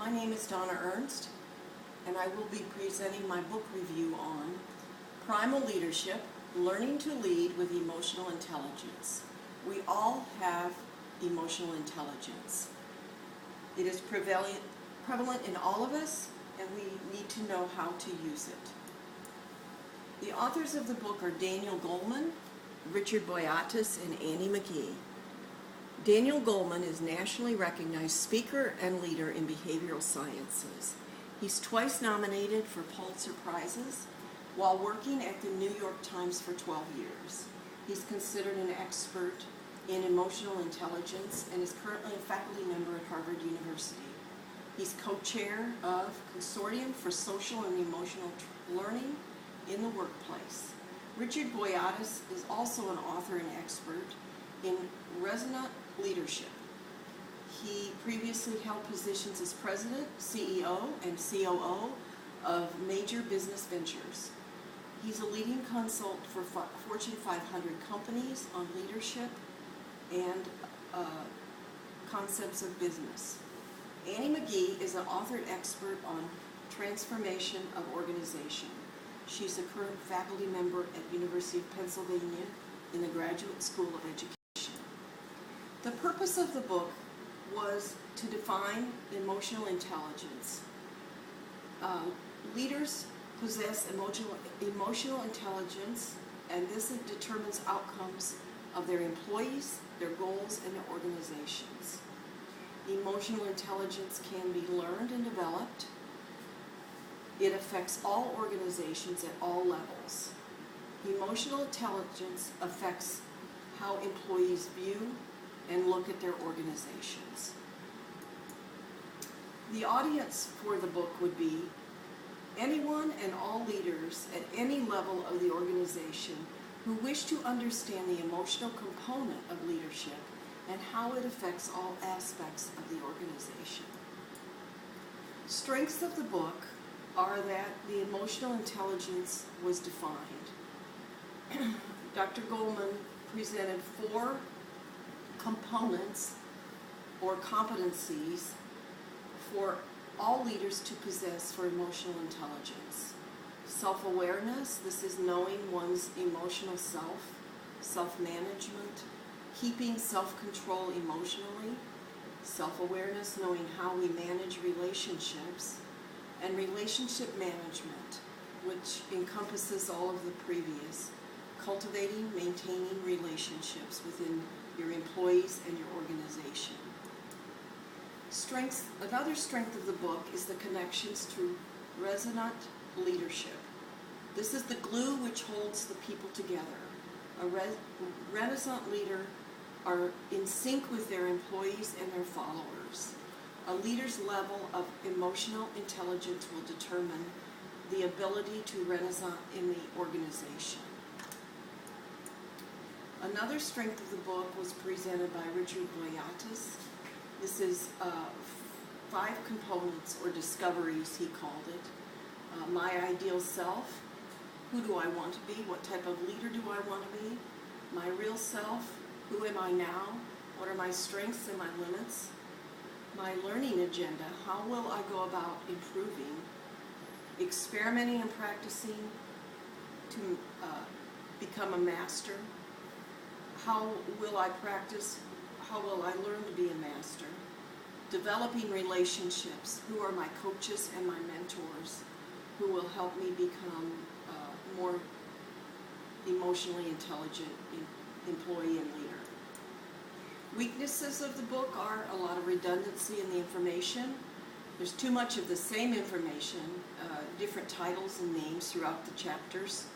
My name is Donna Ernst, and I will be presenting my book review on Primal Leadership, Learning to Lead with Emotional Intelligence. We all have emotional intelligence. It is prevalent in all of us, and we need to know how to use it. The authors of the book are Daniel Goleman, Richard Boyatis, and Annie McGee. Daniel Goleman is a nationally recognized speaker and leader in behavioral sciences. He's twice nominated for Pulitzer Prizes while working at the New York Times for 12 years. He's considered an expert in emotional intelligence and is currently a faculty member at Harvard University. He's co-chair of Consortium for Social and Emotional Learning in the Workplace. Richard Boyatis is also an author and expert in resonant leadership. He previously held positions as president, CEO, and COO of major business ventures. He's a leading consult for Fortune 500 companies on leadership and concepts of business. Annie McGee is an author and expert on transformation of organization. She's a current faculty member at University of Pennsylvania in the Graduate School of Education. The purpose of the book was to define emotional intelligence. Leaders possess emotional intelligence, and this determines outcomes of their employees, their goals, and their organizations. Emotional intelligence can be learned and developed. It affects all organizations at all levels. Emotional intelligence affects how employees view and look at their organizations. The audience for the book would be anyone and all leaders at any level of the organization who wish to understand the emotional component of leadership and how it affects all aspects of the organization. Strengths of the book are that the emotional intelligence was defined. Dr. Goleman presented 4 components or competencies for all leaders to possess for emotional intelligence. Self-awareness, this is knowing one's emotional self, self-management, keeping self-control emotionally, self-awareness, knowing how we manage relationships, and relationship management, which encompasses all of the previous, cultivating, maintaining relationships within your employees and your organization. Another strength of the book is the connections to resonant leadership. This is the glue which holds the people together. A resonant leader are in sync with their employees and their followers. A leader's level of emotional intelligence will determine the ability to resonate in the organization. Another strength of the book was presented by Richard Boyatis. This is 5 components or discoveries, he called it. My ideal self, who do I want to be? What type of leader do I want to be? My real self, who am I now? What are my strengths and my limits? My learning agenda, how will I go about improving? Experimenting and practicing to become a master. How will I practice? How will I learn to be a master? Developing relationships. Who are my coaches and my mentors who will help me become more emotionally intelligent employee and leader? Weaknesses of the book are a lot of redundancy in the information. There's too much of the same information, different titles and names throughout the chapters.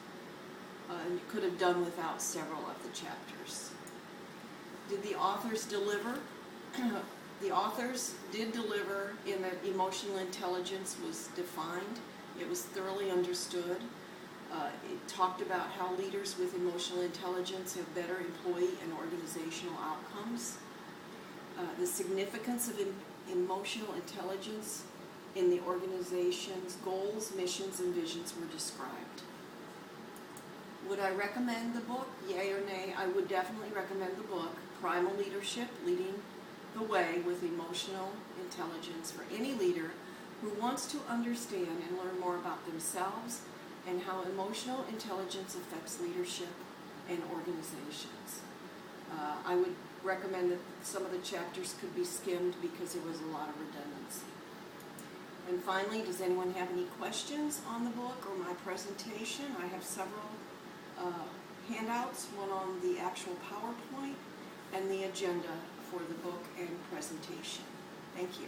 You could have done without several of the chapters. Did the authors deliver? The authors did deliver in that emotional intelligence was defined. It was thoroughly understood. It talked about how leaders with emotional intelligence have better employee and organizational outcomes. The significance of emotional intelligence in the organization's goals, missions, and visions were described. Would I recommend the book? Yay or nay? I would definitely recommend the book, Primal Leadership, Leading the way with emotional intelligence for any leader who wants to understand and learn more about themselves and how emotional intelligence affects leadership and organizations. I would recommend that some of the chapters could be skimmed because there was a lot of redundancy. And finally, does anyone have any questions on the book or my presentation? I have several handouts, one on the actual PowerPoint and the agenda for the book and presentation. Thank you.